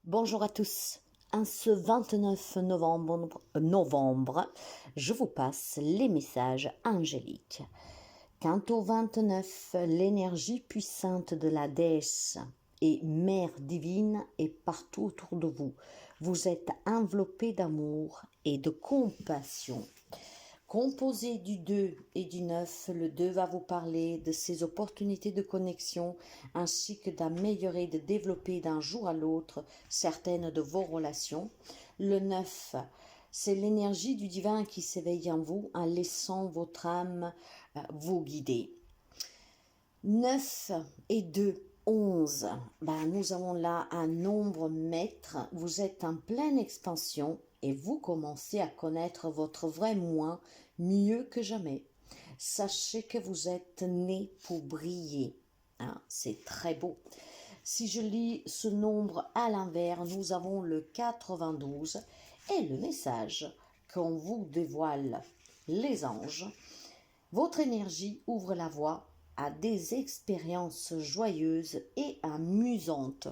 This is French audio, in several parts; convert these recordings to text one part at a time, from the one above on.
Bonjour à tous. En ce 29 novembre, je vous passe les messages angéliques. Quant au 29, l'énergie puissante de la déesse et mère divine est partout autour de vous. Vous êtes enveloppé d'amour et de compassion. Composé du 2 et du 9, le 2 va vous parler de ses opportunités de connexion ainsi que d'améliorer, de développer d'un jour à l'autre certaines de vos relations. Le 9, c'est l'énergie du divin qui s'éveille en vous en laissant votre âme vous guider. 9 et 2, 11. Nous avons là un nombre maître. Vous êtes en pleine expansion et vous commencez à connaître votre vrai moi mieux que jamais. Sachez que vous êtes né pour briller. C'est très beau. Si je lis ce nombre à l'envers, nous avons le 92 et le message qu'on vous dévoile les anges. Votre énergie ouvre la voie à des expériences joyeuses et amusantes.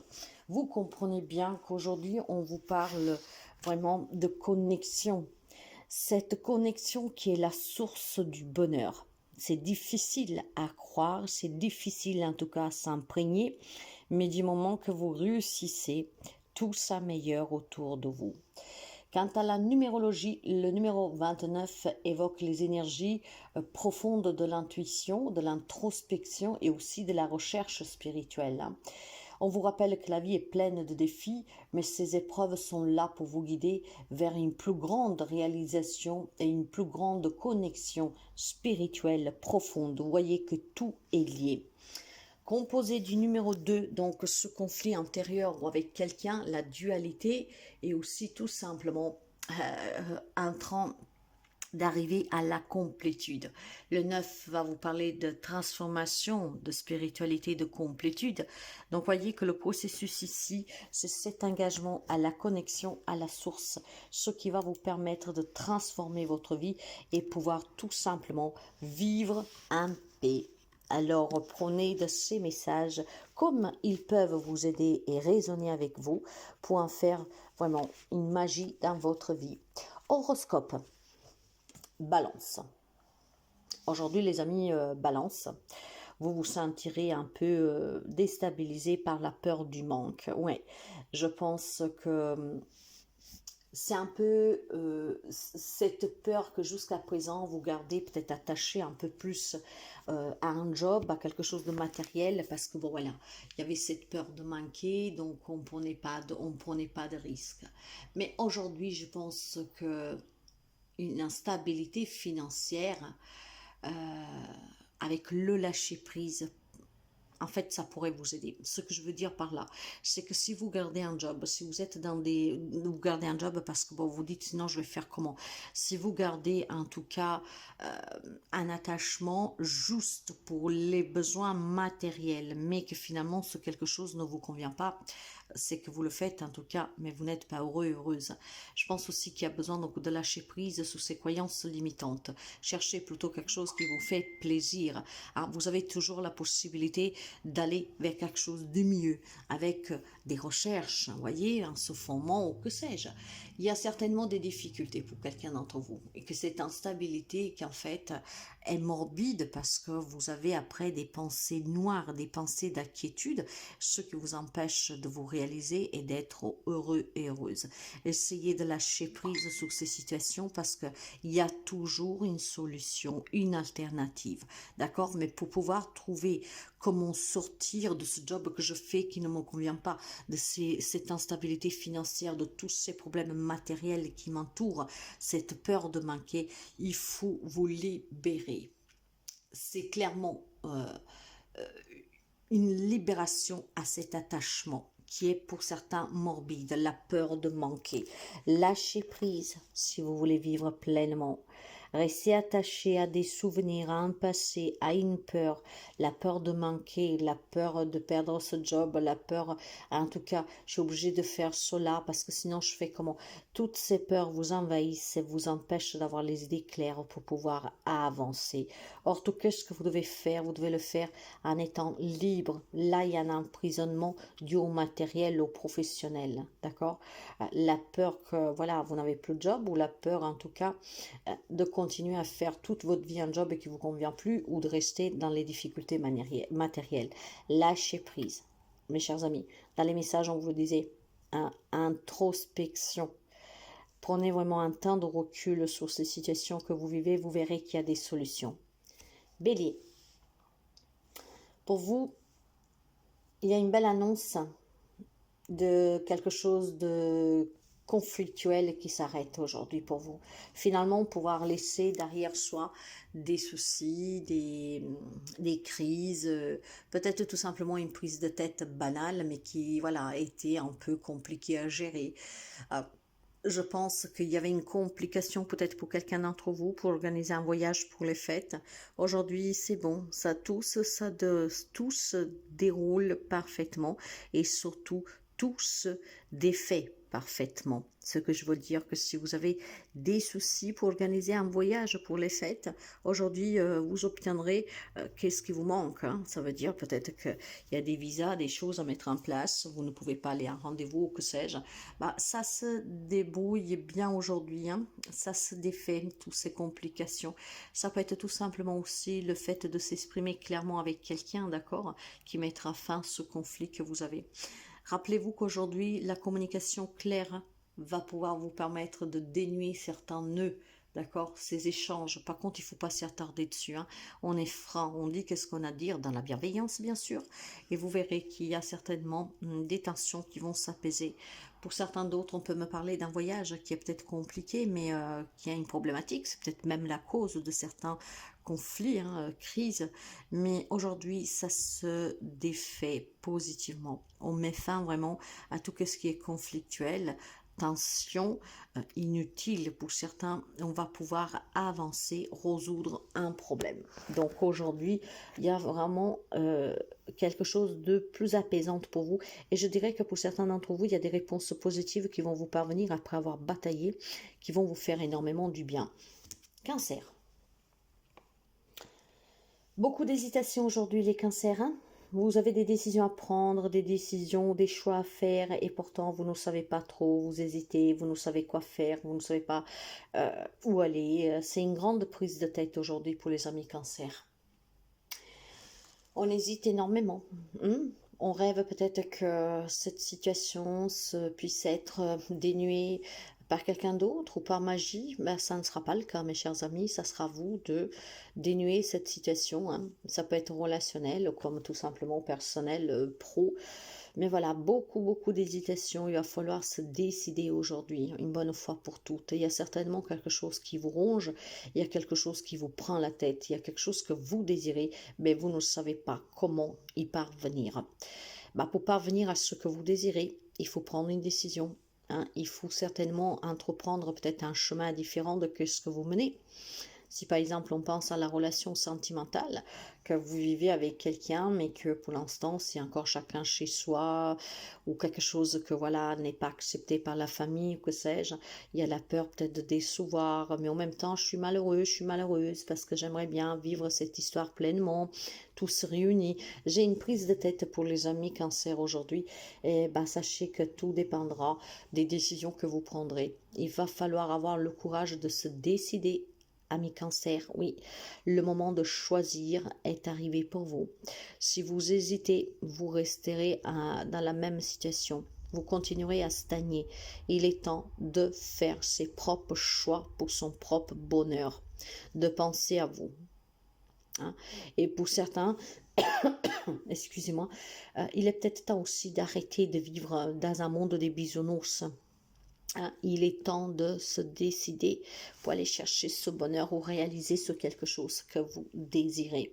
Vous comprenez bien qu'aujourd'hui, on vous parle vraiment de connexion. Cette connexion qui est la source du bonheur. C'est difficile à croire, c'est difficile en tout cas à s'imprégner, mais du moment que vous réussissez, tout s'améliore autour de vous. Quant à la numérologie, le numéro 29 évoque les énergies profondes de l'intuition, de l'introspection et aussi de la recherche spirituelle. On vous rappelle que la vie est pleine de défis, mais ces épreuves sont là pour vous guider vers une plus grande réalisation et une plus grande connexion spirituelle profonde. Vous voyez que tout est lié. Composé du numéro 2, donc ce conflit intérieur avec quelqu'un, la dualité, et aussi tout simplement en train d'arriver à la complétude. Le 9 va vous parler de transformation, de spiritualité, de complétude. Donc voyez que le processus ici, c'est cet engagement à la connexion, à la source, ce qui va vous permettre de transformer votre vie et pouvoir tout simplement vivre en paix. Alors prenez de ces messages comme ils peuvent vous aider et résonner avec vous pour en faire vraiment une magie dans votre vie. Horoscope. Balance. Aujourd'hui les amis, Balance, vous vous sentirez un peu déstabilisé par la peur du manque. Ouais, je pense que c'est un peu cette peur que jusqu'à présent vous gardez peut-être attachée un peu plus à un job, à quelque chose de matériel, parce que bon voilà, il y avait cette peur de manquer, donc on prenait pas de risque. Mais aujourd'hui, je pense que une instabilité financière avec le lâcher prise, en fait, ça pourrait vous aider. Ce que je veux dire par là, c'est que si vous gardez un job, si vous êtes dans des... Vous gardez un job parce que bon, vous dites, sinon je vais faire comment? Si vous gardez en tout cas un attachement juste pour les besoins matériels, mais que finalement ce quelque chose ne vous convient pas, c'est que vous le faites en tout cas, mais vous n'êtes pas heureux, heureuse. Je pense aussi qu'il y a besoin donc de lâcher prise sur ces croyances limitantes. Cherchez plutôt quelque chose qui vous fait plaisir. Vous avez toujours la possibilité d'aller vers quelque chose de mieux, avec des recherches, vous voyez, en se formant ou que sais-je. Il y a certainement des difficultés pour quelqu'un d'entre vous, et que cette instabilité qu'en fait est morbide parce que vous avez après des pensées noires, des pensées d'inquiétude, ce qui vous empêche de vous réaliser et d'être heureux et heureuse. Essayez de lâcher prise sur ces situations parce qu'il y a toujours une solution, une alternative, d'accord? Mais pour pouvoir trouver comment sortir de ce job que je fais qui ne me convient pas, de cette instabilité financière, de tous ces problèmes matériels qui m'entourent, cette peur de manquer, il faut vous libérer. C'est clairement une libération à cet attachement qui est pour certains morbide, la peur de manquer. Lâchez prise si vous voulez vivre pleinement. Restez attaché à des souvenirs, à un passé, à une peur, la peur de manquer, la peur de perdre ce job, la peur, en tout cas, je suis obligée de faire cela parce que sinon je fais comment? Toutes ces peurs vous envahissent et vous empêchent d'avoir les idées claires pour pouvoir avancer. Or, tout ce que vous devez faire, vous devez le faire en étant libre. Là, il y a un emprisonnement dû au matériel, au professionnel, d'accord? La peur que, voilà, vous n'avez plus de job ou la peur, en tout cas, de continuer à faire toute votre vie un job qui ne vous convient plus ou de rester dans les difficultés matérielles. Lâchez prise, mes chers amis. Dans les messages, on vous disait introspection. Prenez vraiment un temps de recul sur ces situations que vous vivez, vous verrez qu'il y a des solutions. Bélier, pour vous, il y a une belle annonce de quelque chose de conflictuel qui s'arrête aujourd'hui pour vous. Finalement, pouvoir laisser derrière soi des soucis, des crises, peut-être tout simplement une prise de tête banale, mais qui, voilà, a été un peu compliquée à gérer. Je pense qu'il y avait une complication peut-être pour quelqu'un d'entre vous pour organiser un voyage pour les fêtes. Aujourd'hui, c'est bon, tout se déroule parfaitement et surtout tout se défait parfaitement. Ce que je veux dire que si vous avez des soucis pour organiser un voyage pour les fêtes, aujourd'hui vous obtiendrez qu'est-ce qui vous manque. Hein. Ça veut dire peut-être qu'il y a des visas, des choses à mettre en place, vous ne pouvez pas aller à un rendez-vous ou que sais-je. Bah, ça se débrouille bien aujourd'hui, hein. Ça se défait, toutes ces complications. Ça peut être tout simplement aussi le fait de s'exprimer clairement avec quelqu'un, d'accord, qui mettra fin à ce conflit que vous avez. Rappelez-vous qu'aujourd'hui, la communication claire va pouvoir vous permettre de dénuer certains nœuds, d'accord, ces échanges. Par contre, il ne faut pas s'y attarder dessus. Hein. On est franc, on dit qu'est-ce qu'on a à dire dans la bienveillance, bien sûr. Et vous verrez qu'il y a certainement des tensions qui vont s'apaiser. Pour certains d'autres, on peut me parler d'un voyage qui est peut-être compliqué, mais qui a une problématique. C'est peut-être même la cause de certains conflits, hein, crises. Mais aujourd'hui, ça se défait positivement. On met fin vraiment à tout ce qui est conflictuel, tension inutile pour certains. On va pouvoir avancer, résoudre un problème. Donc aujourd'hui, il y a vraiment quelque chose de plus apaisant pour vous. Et je dirais que pour certains d'entre vous, il y a des réponses positives qui vont vous parvenir après avoir bataillé, qui vont vous faire énormément du bien. Cancer. Beaucoup d'hésitation aujourd'hui, les cancers. Hein, vous avez des décisions à prendre, des décisions, des choix à faire, et pourtant vous ne savez pas trop, vous hésitez, vous ne savez quoi faire, vous ne savez pas où aller. C'est une grande prise de tête aujourd'hui pour les amis cancers. On hésite énormément. On rêve peut-être que cette situation puisse être dénuée par quelqu'un d'autre ou par magie. Ben, ça ne sera pas le cas, mes chers amis. Ça sera à vous de dénuer cette situation. Hein. Ça peut être relationnel comme tout simplement personnel, pro. Mais voilà, beaucoup d'hésitation. Il va falloir se décider aujourd'hui, une bonne fois pour toutes. Il y a certainement quelque chose qui vous ronge, il y a quelque chose qui vous prend la tête, il y a quelque chose que vous désirez, mais vous ne savez pas comment y parvenir. Bah, pour parvenir à ce que vous désirez, il faut prendre une décision. Hein. Il faut certainement entreprendre peut-être un chemin différent de ce que vous menez. Si par exemple on pense à la relation sentimentale, que vous vivez avec quelqu'un, mais que pour l'instant c'est encore chacun chez soi, ou quelque chose que voilà n'est pas accepté par la famille, ou que sais-je, il y a la peur peut-être de décevoir, mais en même temps je suis malheureuse parce que j'aimerais bien vivre cette histoire pleinement, tous réunis. J'ai une prise de tête pour les amis cancer aujourd'hui, et bah, sachez que tout dépendra des décisions que vous prendrez. Il va falloir avoir le courage de se décider. Amis cancer, oui, le moment de choisir est arrivé pour vous. Si vous hésitez, vous resterez dans la même situation. Vous continuerez à stagner. Il est temps de faire ses propres choix pour son propre bonheur, de penser à vous. Hein. Et pour certains, excusez-moi, il est peut-être temps aussi d'arrêter de vivre dans un monde des bisounours. Il est temps de se décider pour aller chercher ce bonheur ou réaliser ce quelque chose que vous désirez.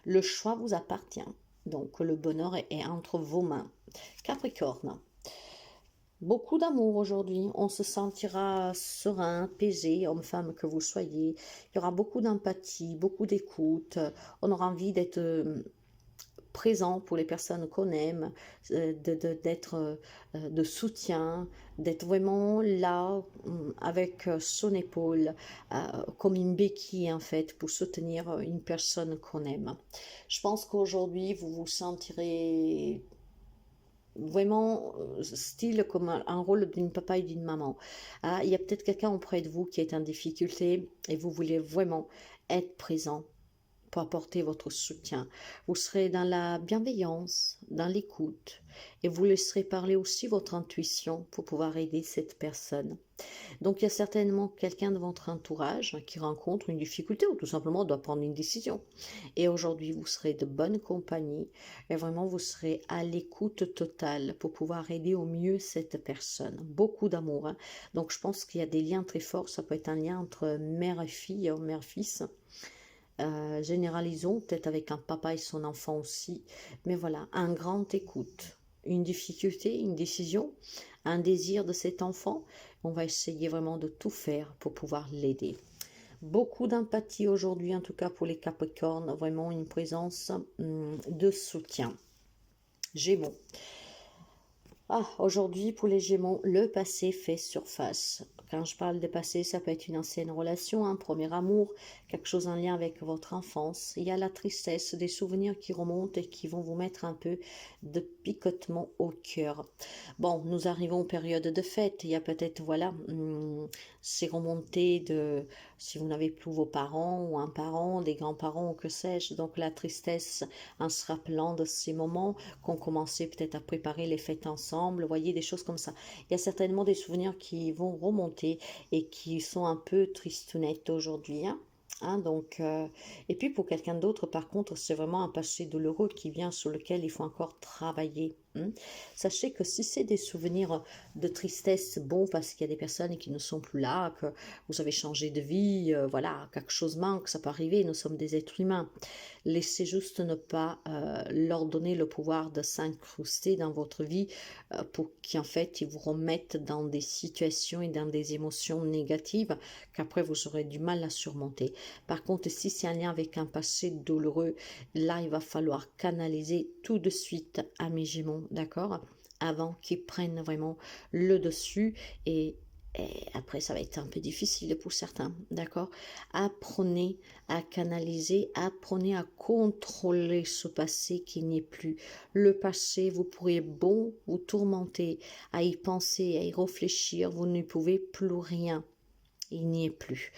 Le choix vous appartient, donc le bonheur est entre vos mains. Capricorne, Beaucoup d'amour aujourd'hui. On se sentira serein, apaisé, homme-femme que vous soyez. Il y aura beaucoup d'empathie, beaucoup d'écoute. On aura envie d'être présent pour les personnes qu'on aime, d'être de soutien, d'être vraiment là avec son épaule, comme une béquille en fait, pour soutenir une personne qu'on aime. Je pense qu'aujourd'hui, vous vous sentirez vraiment style comme un rôle d'une papa et d'une maman. Ah, il y a peut-être quelqu'un auprès de vous qui est en difficulté et vous voulez vraiment être présent pour apporter votre soutien. Vous serez dans la bienveillance, dans l'écoute et vous laisserez parler aussi votre intuition pour pouvoir aider cette personne. Donc il y a certainement quelqu'un de votre entourage qui rencontre une difficulté ou tout simplement doit prendre une décision. Et aujourd'hui, vous serez de bonne compagnie et vraiment vous serez à l'écoute totale pour pouvoir aider au mieux cette personne. Beaucoup d'amour, hein. Donc je pense qu'il y a des liens très forts. Ça peut être un lien entre mère et fille, mère-fils. Généralisons, peut-être avec un papa et son enfant aussi. Mais voilà, un grand écoute, une difficulté, une décision, un désir de cet enfant. On va essayer vraiment de tout faire pour pouvoir l'aider. Beaucoup d'empathie aujourd'hui, en tout cas pour les Capricornes, vraiment une présence de soutien. Gémeaux. Ah, aujourd'hui, pour les Gémeaux, le passé fait surface. Quand je parle de passé, ça peut être une ancienne relation, un premier amour, quelque chose en lien avec votre enfance. Il y a la tristesse, des souvenirs qui remontent et qui vont vous mettre un peu de picotement au cœur. Bon, nous arrivons aux périodes de fête. Il y a peut-être, voilà, ces remontées de, si vous n'avez plus vos parents ou un parent, des grands-parents ou que sais-je. Donc la tristesse en se rappelant de ces moments qu'on commençait peut-être à préparer les fêtes ensemble, voyez, des choses comme ça. Il y a certainement des souvenirs qui vont remonter et qui sont un peu tristounettes aujourd'hui, hein. Donc, et puis pour quelqu'un d'autre, par contre, c'est vraiment un passé douloureux qui vient sur lequel il faut encore travailler. Sachez que si c'est des souvenirs de tristesse, bon, parce qu'il y a des personnes qui ne sont plus là, que vous avez changé de vie, voilà, quelque chose manque, ça peut arriver, nous sommes des êtres humains. Laissez juste ne pas leur donner le pouvoir de s'incruster dans votre vie pour qu'en fait ils vous remettent dans des situations et dans des émotions négatives qu'après vous aurez du mal à surmonter. Par contre, si c'est un lien avec un passé douloureux, là il va falloir canaliser tout de suite à mes Gémeaux, d'accord, avant qu'ils prennent vraiment le dessus et après, ça va être un peu difficile pour certains, d'accord? Apprenez à canaliser, apprenez à contrôler ce passé qui n'y est plus. Le passé, vous pourriez bon vous tourmenter, à y penser, à y réfléchir, vous ne pouvez plus rien. Il n'y est plus.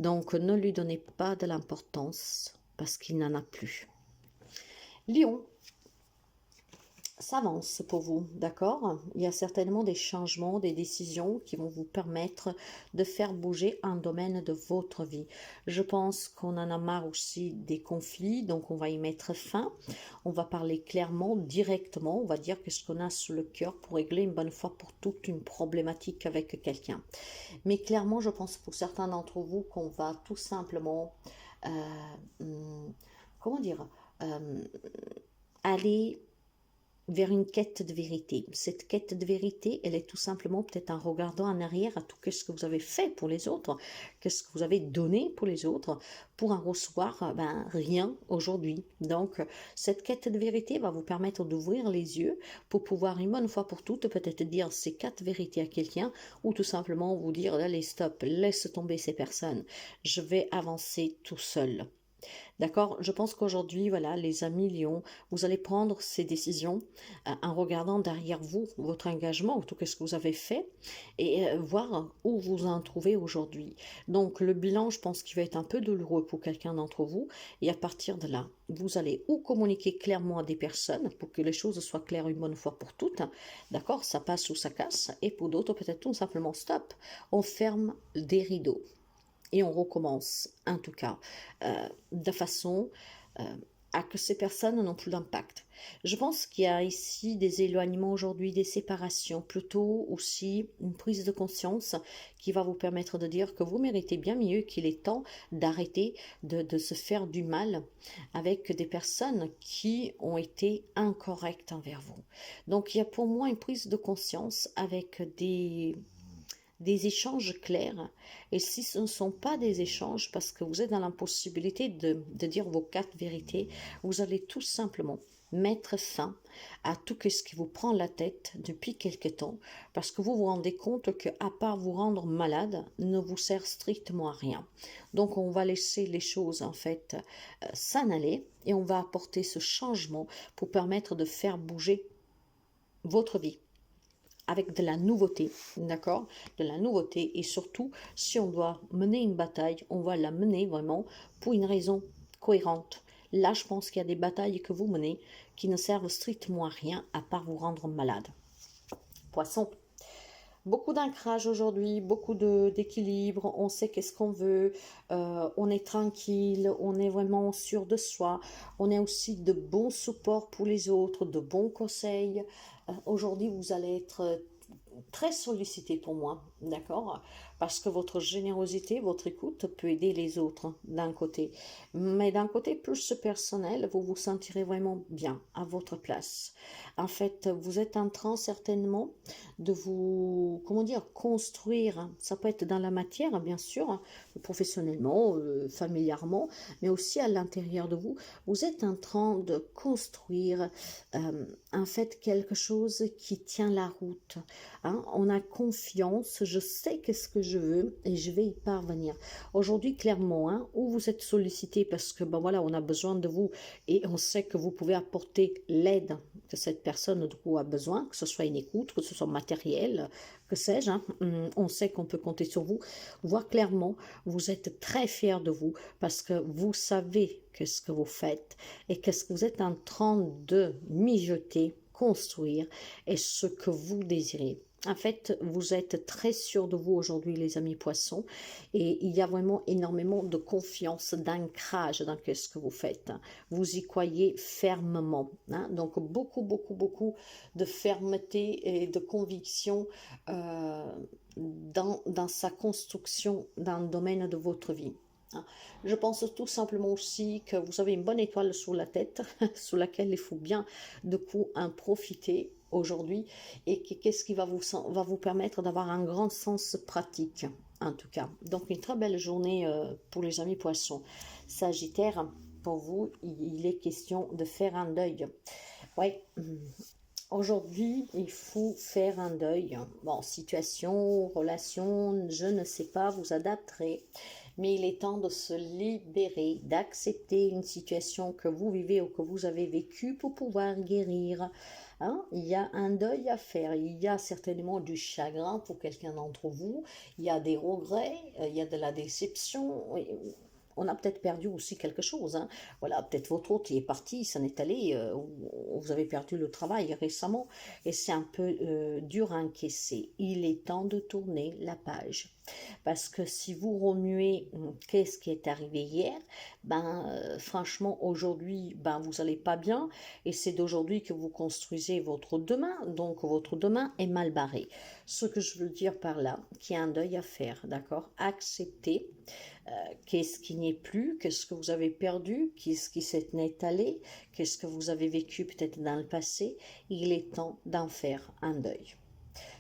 Donc, ne lui donnez pas de l'importance parce qu'il n'en a plus. Lion, s'avance pour vous, d'accord? Il y a certainement des changements, des décisions qui vont vous permettre de faire bouger un domaine de votre vie. Je pense qu'on en a marre aussi des conflits, donc on va y mettre fin. On va parler clairement, directement, on va dire qu'est-ce qu'on a sur le cœur pour régler une bonne fois pour toutes une problématique avec quelqu'un. Mais clairement, je pense pour certains d'entre vous qu'on va tout simplement, comment dire, aller vers une quête de vérité. Cette quête de vérité, elle est tout simplement peut-être en regardant en arrière à tout ce que vous avez fait pour les autres, qu'est-ce que vous avez donné pour les autres, pour en recevoir rien aujourd'hui. Donc, cette quête de vérité va vous permettre d'ouvrir les yeux pour pouvoir une bonne fois pour toutes peut-être dire ces 4 vérités à quelqu'un ou tout simplement vous dire, allez stop, laisse tomber ces personnes, je vais avancer tout seul. D'accord? Je pense qu'aujourd'hui, voilà, les amis Lion, vous allez prendre ces décisions en regardant derrière vous, votre engagement, ou tout ce que vous avez fait, et voir où vous en trouvez aujourd'hui. Donc, le bilan, je pense qu'il va être un peu douloureux pour quelqu'un d'entre vous, et à partir de là, vous allez ou communiquer clairement à des personnes pour que les choses soient claires une bonne fois pour toutes, d'accord? Ça passe ou ça casse, et pour d'autres, peut-être tout simplement stop, on ferme des rideaux. Et on recommence, en tout cas, de façon à que ces personnes n'ont plus d'impact. Je pense qu'il y a ici des éloignements aujourd'hui, des séparations, plutôt aussi une prise de conscience qui va vous permettre de dire que vous méritez bien mieux, qu'il est temps d'arrêter de se faire du mal avec des personnes qui ont été incorrectes envers vous. Donc il y a pour moi une prise de conscience avec des échanges clairs. Et si ce ne sont pas des échanges, parce que vous êtes dans l'impossibilité de dire vos quatre vérités, vous allez tout simplement mettre fin à tout ce qui vous prend la tête depuis quelque temps, parce que vous vous rendez compte que, à part vous rendre malade, ne vous sert strictement à rien. Donc on va laisser les choses en fait s'en aller, et on va apporter ce changement pour permettre de faire bouger votre vie avec de la nouveauté, d'accord? De la nouveauté, et surtout, si on doit mener une bataille, on va la mener vraiment pour une raison cohérente. Là, je pense qu'il y a des batailles que vous menez qui ne servent strictement à rien à part vous rendre malade. Poisson. Beaucoup d'ancrage aujourd'hui, beaucoup d'équilibre, on sait qu'est-ce qu'on veut, on est tranquille, on est vraiment sûr de soi, on a aussi de bons supports pour les autres, de bons conseils. Aujourd'hui, vous allez être très sollicité pour moi, d'accord? Parce que votre générosité, votre écoute peut aider les autres d'un côté. Mais d'un côté plus personnel, vous vous sentirez vraiment bien à votre place. En fait, vous êtes en train certainement de vous, comment dire, construire. Ça peut être dans la matière, bien sûr, professionnellement, familièrement, mais aussi à l'intérieur de vous. Vous êtes en train de construire, en fait, quelque chose qui tient la route. Hein, on a confiance, je sais qu'est-ce que je veux et je vais y parvenir. Aujourd'hui, clairement, hein, où vous êtes sollicité parce que ben voilà, on a besoin de vous et on sait que vous pouvez apporter l'aide que cette personne du coup a besoin, que ce soit une écoute, que ce soit matériel, que sais-je. Hein, on sait qu'on peut compter sur vous. Voir clairement, vous êtes très fiers de vous parce que vous savez qu'est-ce que vous faites et qu'est-ce que vous êtes en train de mijoter, construire et ce que vous désirez. En fait, vous êtes très sûr de vous aujourd'hui, les amis poissons, et il y a vraiment énormément de confiance, d'ancrage dans ce que vous faites. Vous y croyez fermement. Hein? Donc, beaucoup, beaucoup, beaucoup de fermeté et de conviction dans sa construction dans le domaine de votre vie. Je pense tout simplement aussi que vous avez une bonne étoile sur la tête, sur laquelle il faut bien de coup en profiter aujourd'hui, et qu'est-ce qui va vous permettre d'avoir un grand sens pratique, en tout cas. Donc une très belle journée pour les amis poissons. Sagittaire, pour vous, il est question de faire un deuil. Oui, aujourd'hui, il faut faire un deuil. Bon, situation, relation, je ne sais pas, vous adapterez. Mais il est temps de se libérer, d'accepter une situation que vous vivez ou que vous avez vécue pour pouvoir guérir. Hein? Il y a un deuil à faire, il y a certainement du chagrin pour quelqu'un d'entre vous, il y a des regrets, il y a de la déception. On a peut-être perdu aussi quelque chose. Hein. Voilà, peut-être votre hôte est parti, s'en est allé, vous avez perdu le travail récemment et c'est un peu dur à encaisser. Il est temps de tourner la page. Parce que si vous remuez qu'est-ce qui est arrivé hier, franchement aujourd'hui vous n'allez pas bien et c'est d'aujourd'hui que vous construisez votre demain, donc votre demain est mal barré. Ce que je veux dire par là, qu'il y a un deuil à faire, d'accord? Accepter qu'est-ce qui n'est plus, qu'est-ce que vous avez perdu, qu'est-ce qui s'est allé, qu'est-ce que vous avez vécu peut-être dans le passé. Il est temps d'en faire un deuil.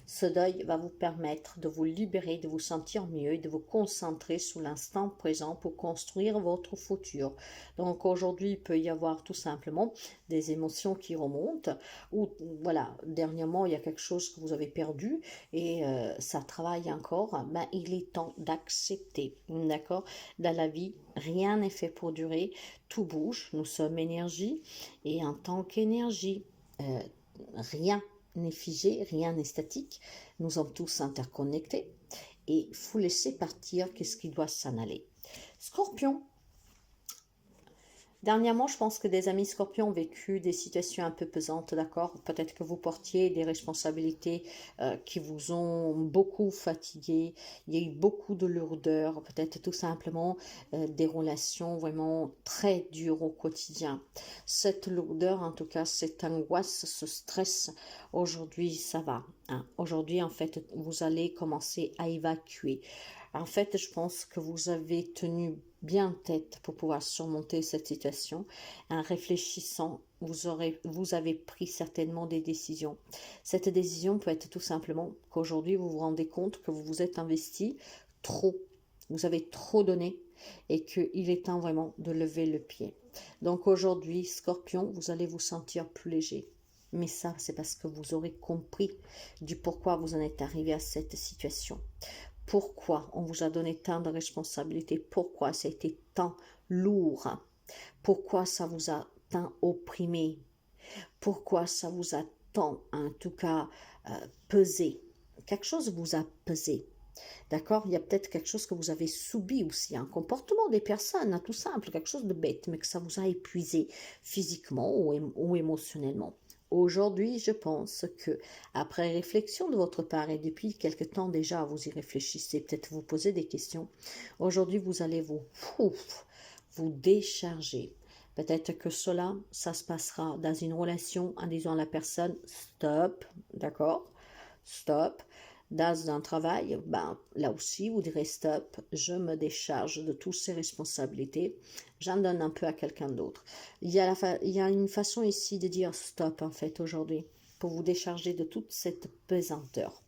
Ce deuil va vous permettre de vous libérer, de vous sentir mieux et de vous concentrer sur l'instant présent pour construire votre futur. Donc aujourd'hui, il peut y avoir tout simplement des émotions qui remontent ou voilà, dernièrement, il y a quelque chose que vous avez perdu et ça travaille encore. Il est temps d'accepter, d'accord? Dans la vie, rien n'est fait pour durer, tout bouge, nous sommes énergie et en tant qu'énergie, rien n'est figé, rien n'est statique, nous sommes tous interconnectés et il faut laisser partir qu'est-ce qui doit s'en aller. Scorpion, Dernièrement, je pense que des amis scorpions ont vécu des situations un peu pesantes, d'accord? Peut-être que vous portiez des responsabilités qui vous ont beaucoup fatigué. Il y a eu beaucoup de lourdeur, peut-être tout simplement des relations vraiment très dures au quotidien. Cette lourdeur, en tout cas, cette angoisse, ce stress, aujourd'hui, ça va, hein. Aujourd'hui, en fait, vous allez commencer à évacuer. En fait, je pense que vous avez tenu bien tête pour pouvoir surmonter cette situation. En réfléchissant, vous avez pris certainement des décisions. Cette décision peut être tout simplement qu'aujourd'hui, vous vous rendez compte que vous vous êtes investi trop. Vous avez trop donné et qu'il est temps vraiment de lever le pied. Donc aujourd'hui, Scorpion, vous allez vous sentir plus léger. Mais ça, c'est parce que vous aurez compris du pourquoi vous en êtes arrivé à cette situation. Pourquoi on vous a donné tant de responsabilités? Pourquoi ça a été tant lourd? Pourquoi ça vous a tant opprimé? Pourquoi ça vous a tant, en tout cas, pesé? Quelque chose vous a pesé. D'accord? Il y a peut-être quelque chose que vous avez subi aussi, un comportement des personnes, hein, tout simple, quelque chose de bête, mais que ça vous a épuisé physiquement ou émotionnellement. Aujourd'hui, je pense que, après réflexion de votre part, et depuis quelque temps déjà, vous y réfléchissez, peut-être vous posez des questions, aujourd'hui, vous allez vous décharger. Peut-être que cela, ça se passera dans une relation en disant à la personne, stop, d'accord? Stop. Dans un travail, ben, là aussi, vous direz stop, je me décharge de toutes ces responsabilités, j'en donne un peu à quelqu'un d'autre. Il y a une façon ici de dire stop, en fait, aujourd'hui, pour vous décharger de toute cette pesanteur.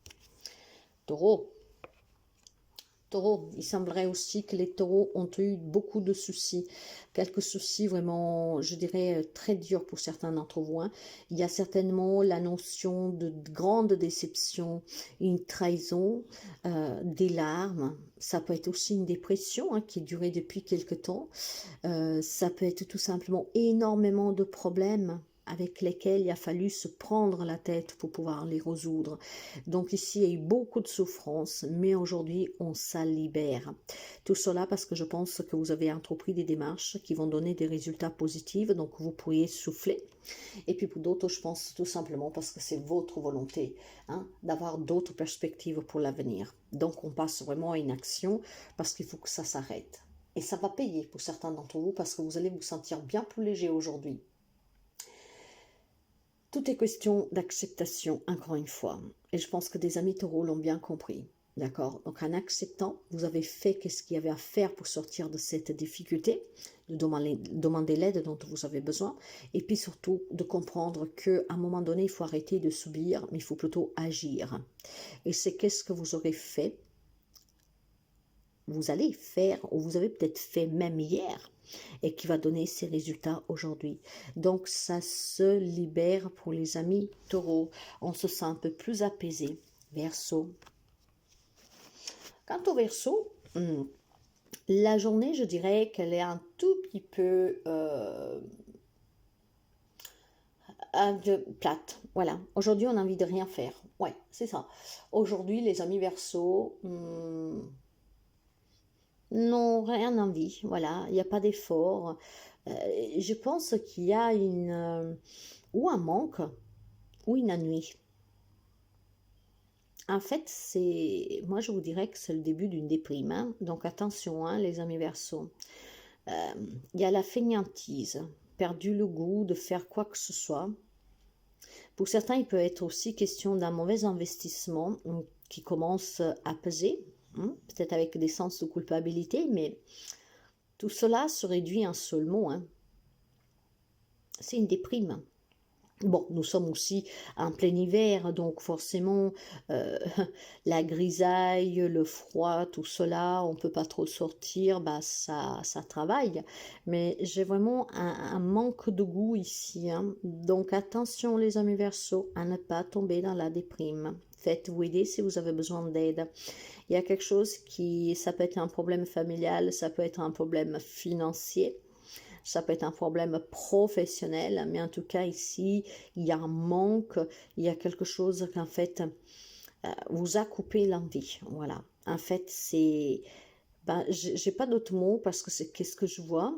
Taureau. Taureau, il semblerait aussi que les taureaux ont eu beaucoup de soucis, quelques soucis vraiment, je dirais, très durs pour certains d'entre vous, hein. Il y a certainement la notion de grande déception, une trahison, des larmes. Ça peut être aussi une dépression, hein, qui durait depuis quelque temps. Ça peut être tout simplement énormément de problèmes avec lesquels il a fallu se prendre la tête pour pouvoir les résoudre. Donc ici, il y a eu beaucoup de souffrance, mais aujourd'hui, on s'en libère. Tout cela parce que je pense que vous avez entrepris des démarches qui vont donner des résultats positifs, donc vous pourriez souffler. Et puis pour d'autres, je pense tout simplement parce que c'est votre volonté, hein, d'avoir d'autres perspectives pour l'avenir. Donc on passe vraiment à une action parce qu'il faut que ça s'arrête. Et ça va payer pour certains d'entre vous parce que vous allez vous sentir bien plus léger aujourd'hui. Tout est question d'acceptation, encore une fois. Et je pense que des amis taureaux l'ont bien compris. D'accord? Donc en acceptant, vous avez fait ce qu'il y avait à faire pour sortir de cette difficulté, de demander l'aide dont vous avez besoin, et puis surtout de comprendre qu'à un moment donné, il faut arrêter de subir, mais il faut plutôt agir. Et c'est qu'est-ce que vous aurez fait, vous allez faire, ou vous avez peut-être fait même hier, et qui va donner ses résultats aujourd'hui. Donc ça se libère pour les amis taureaux. On se sent un peu plus apaisé. Verseau. Quant au Verseau, la journée, je dirais qu'elle est un tout petit peu plate. Voilà. Aujourd'hui, on a envie de rien faire. Ouais, c'est ça. Aujourd'hui, les amis Verseau, non, rien envie. Voilà, il n'y a pas d'effort. Je pense qu'il y a ou un manque ou une ennui. En fait, moi je vous dirais que c'est le début d'une déprime, hein. Donc attention, hein, les amis Verseaux. Il y a la fainéantise, perdu le goût de faire quoi que ce soit. Pour certains, il peut être aussi question d'un mauvais investissement qui commence à peser, hein, peut-être avec des sens de culpabilité, mais tout cela se réduit à un seul mot, hein. C'est une déprime. Bon, nous sommes aussi en plein hiver, donc forcément, la grisaille, le froid, tout cela, on ne peut pas trop sortir, bah ça travaille. Mais j'ai vraiment un manque de goût ici, hein. Donc attention les amis Verseaux, à ne pas tomber dans la déprime. Faites-vous aider si vous avez besoin d'aide. Il y a quelque chose ça peut être un problème familial, ça peut être un problème financier. Ça peut être un problème professionnel, mais en tout cas ici, il y a un manque, il y a quelque chose qu'en fait, vous a coupé l'envie. Voilà. En fait, c'est... Ben, j'ai pas d'autres mots parce que c'est qu'est-ce que je vois.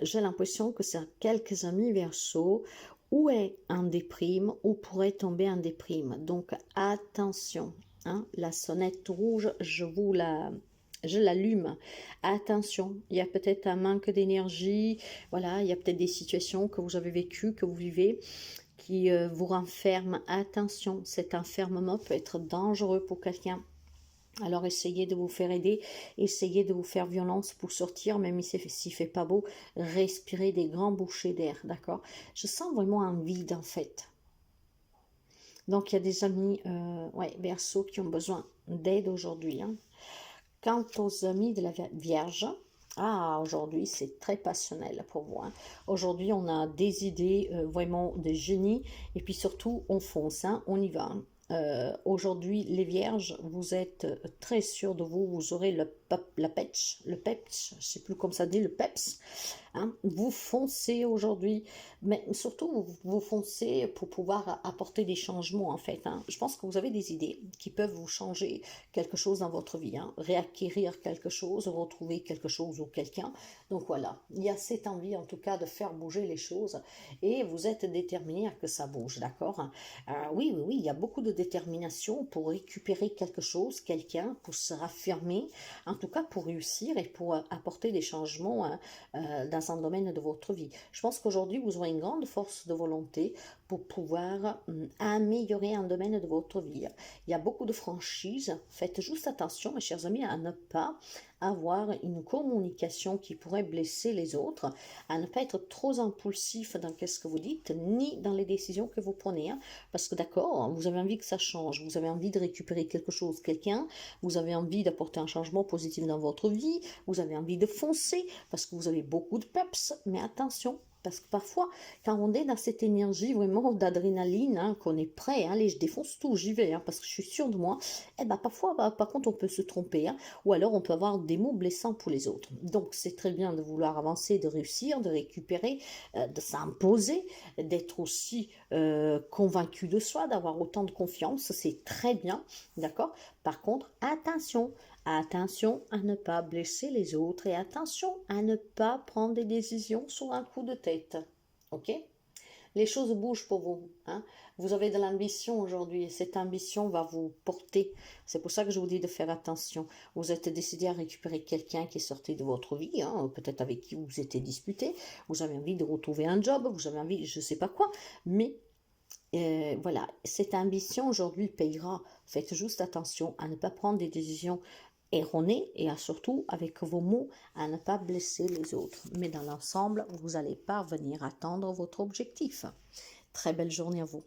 j'ai l'impression que c'est quelques amis Verseau ou est en déprime ou pourrait tomber en déprime. Donc attention, hein, la sonnette rouge, je l'allume. Attention, il y a peut-être un manque d'énergie, voilà, il y a peut-être des situations que vous avez vécues, que vous vivez, qui vous renferment. Attention, cet enfermement peut être dangereux pour quelqu'un. Alors essayez de vous faire aider, essayez de vous faire violence pour sortir, même s'il fait pas beau, respirez des grands bouchées d'air, d'accord? Je sens vraiment un vide en fait. Donc il y a des amis, ouais, Verseau, qui ont besoin d'aide aujourd'hui, hein. Quant aux amis de la Vierge, ah, aujourd'hui, c'est très passionnel pour vous, hein. Aujourd'hui, on a des idées vraiment de génie. Et puis surtout, on fonce, hein, on y va, hein. Aujourd'hui, les Vierges, vous êtes très sûrs de vous. Vous aurez le peps, je ne sais plus comment ça dit, le peps. Hein, vous foncez aujourd'hui, mais surtout vous foncez pour pouvoir apporter des changements en fait, hein. Je pense que vous avez des idées qui peuvent vous changer quelque chose dans votre vie, hein, réacquérir quelque chose, retrouver quelque chose ou quelqu'un. Donc voilà, il y a cette envie en tout cas de faire bouger les choses et vous êtes déterminé à que ça bouge, d'accord? Oui, oui, oui, il y a beaucoup de détermination pour récupérer quelque chose, quelqu'un, pour se raffirmer, en tout cas pour réussir et pour apporter des changements, hein, dans un domaine de votre vie. Je pense qu'aujourd'hui, vous aurez une grande force de volonté pour pouvoir améliorer un domaine de votre vie. Il y a beaucoup de franchise. Faites juste attention, mes chers amis, à ne pas avoir une communication qui pourrait blesser les autres, à ne pas être trop impulsif dans ce que vous dites, ni dans les décisions que vous prenez, hein. Parce que d'accord, vous avez envie que ça change, vous avez envie de récupérer quelque chose, quelqu'un, vous avez envie d'apporter un changement positif dans votre vie, vous avez envie de foncer, parce que vous avez beaucoup de peps, mais attention, parce que parfois, quand on est dans cette énergie vraiment d'adrénaline, hein, qu'on est prêt, hein, allez, je défonce tout, j'y vais, hein, parce que je suis sûre de moi, eh ben, parfois, par contre, on peut se tromper, hein, ou alors on peut avoir des mots blessants pour les autres. Donc, c'est très bien de vouloir avancer, de réussir, de récupérer, de s'imposer, d'être aussi convaincu de soi, d'avoir autant de confiance, c'est très bien, d'accord? Par contre, attention, attention à ne pas blesser les autres et attention à ne pas prendre des décisions sur un coup de tête. Ok? Les choses bougent pour vous, hein. Vous avez de l'ambition aujourd'hui et cette ambition va vous porter. C'est pour ça que je vous dis de faire attention. Vous êtes décidé à récupérer quelqu'un qui est sorti de votre vie, hein, peut-être avec qui vous vous étiez disputé. Vous avez envie de retrouver un job, vous avez envie, je ne sais pas quoi, mais voilà, cette ambition aujourd'hui payera. Faites juste attention à ne pas prendre des décisions erronées et à surtout, avec vos mots, à ne pas blesser les autres. Mais dans l'ensemble, vous allez parvenir à atteindre votre objectif. Très belle journée à vous.